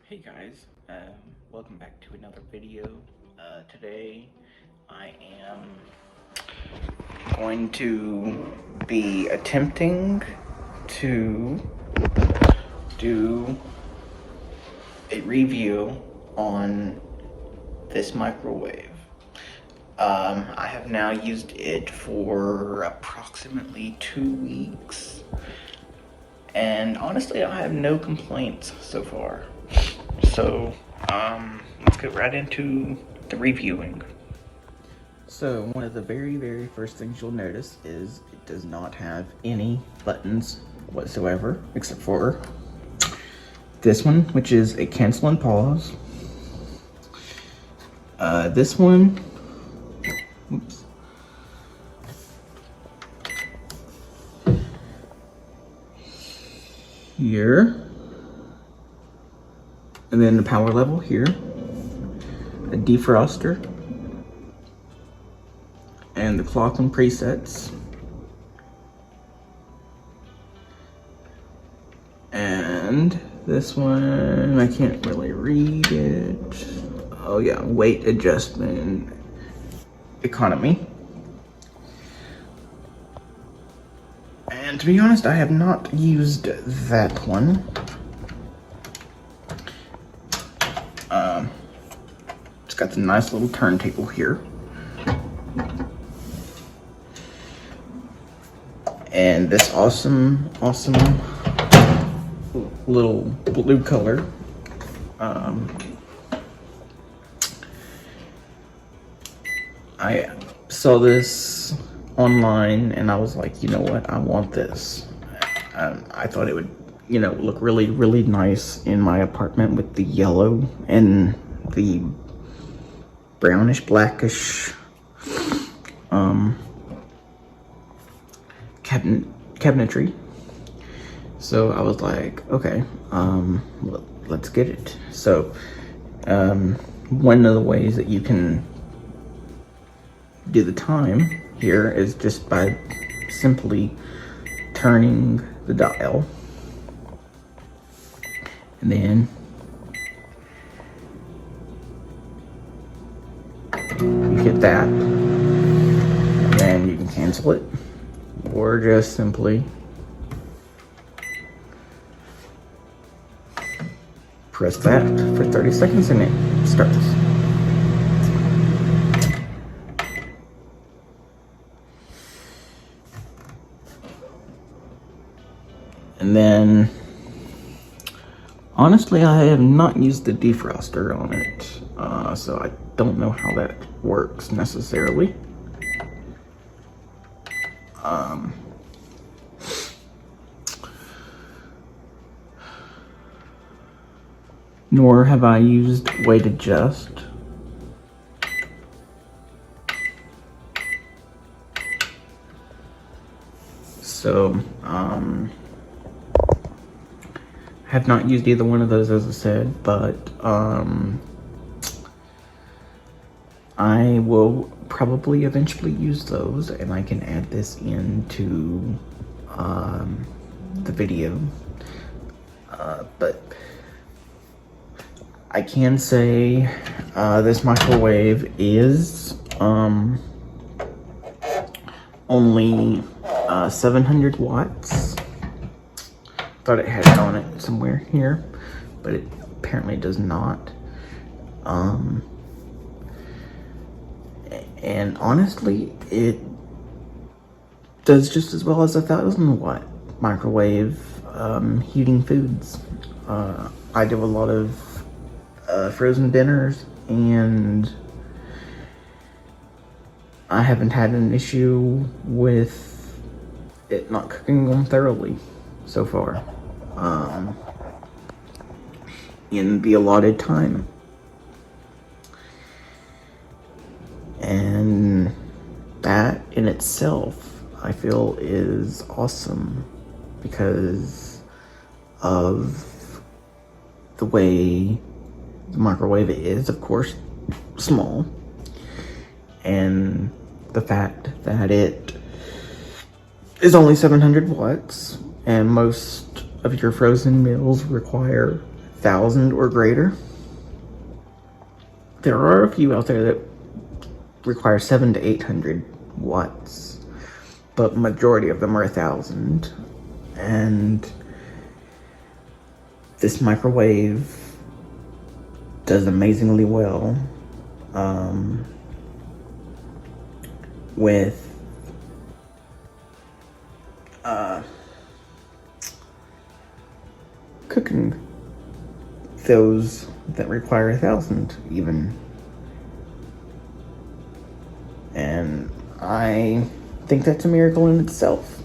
Hey guys, welcome back to another video. Today I am going to be attempting to do a review on this microwave. I have now used it for approximately 2 weeks, and honestly I have no complaints so far. So, let's get right into the reviewing. So, one of the very first things you'll notice is it does not have any buttons whatsoever, except for this one, which is a cancel and pause. This one, oops. Here. And then the power level here, a defroster, and the clock and presets. And this one, I can't really read it. Oh yeah, weight adjustment, economy. And to be honest, I have not used that one. It's got the nice little turntable here. And this awesome little blue color. I saw this online and I was like, you know what, I want this. I thought it would, look really nice in my apartment with the yellow and the brownish blackish cabinetry. So I was like, okay, let's get it. So one of the ways that you can do the time here is just by simply turning the dial, and then you hit that, and then you can cancel it, or just simply press that for 30 seconds and it starts. And then, honestly, I have not used the defroster on it, so I don't know how that works necessarily. Nor have I used weight adjust. So, have not used either one of those, as I said, but I will probably eventually use those, and I can add this into the video. But I can say this microwave is only 700 watts. Thought it had it on it somewhere here, but it apparently does not. And honestly, it does just as well as a 1,000-watt microwave heating foods. I do a lot of frozen dinners, and I haven't had an issue with it not cooking them thoroughly so far in the allotted time. And that in itself, I feel, is awesome because of the way the microwave is, of course, small, and the fact that it is only 700 watts, and most of your frozen meals require 1,000 or greater. There are a few out there that require 700 to 800 watts, but majority of them are 1,000. And this microwave does amazingly well with cooking those that require 1,000 even. And I think that's a miracle in itself.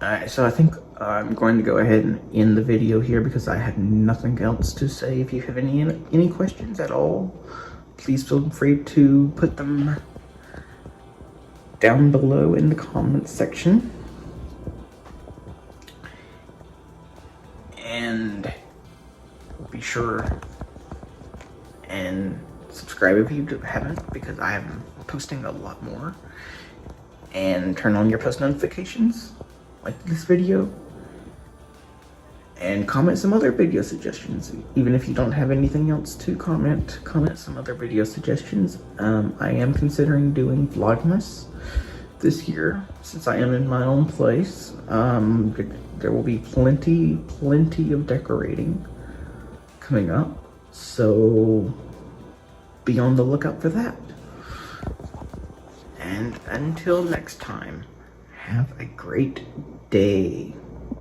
Alright, so I think I'm going to go ahead and end the video here because I have nothing else to say. If you have any questions at all, please feel free to put them down below in the comments section. And be sure and subscribe if you haven't, because I am posting a lot more. And turn on your post notifications, like this video, and comment some other video suggestions. Even if you don't have anything else to comment some other video suggestions. I am considering doing Vlogmas this year, since I am in my own place. There will be plenty of decorating coming up, so be on the lookout for that. And until next time, have a great day.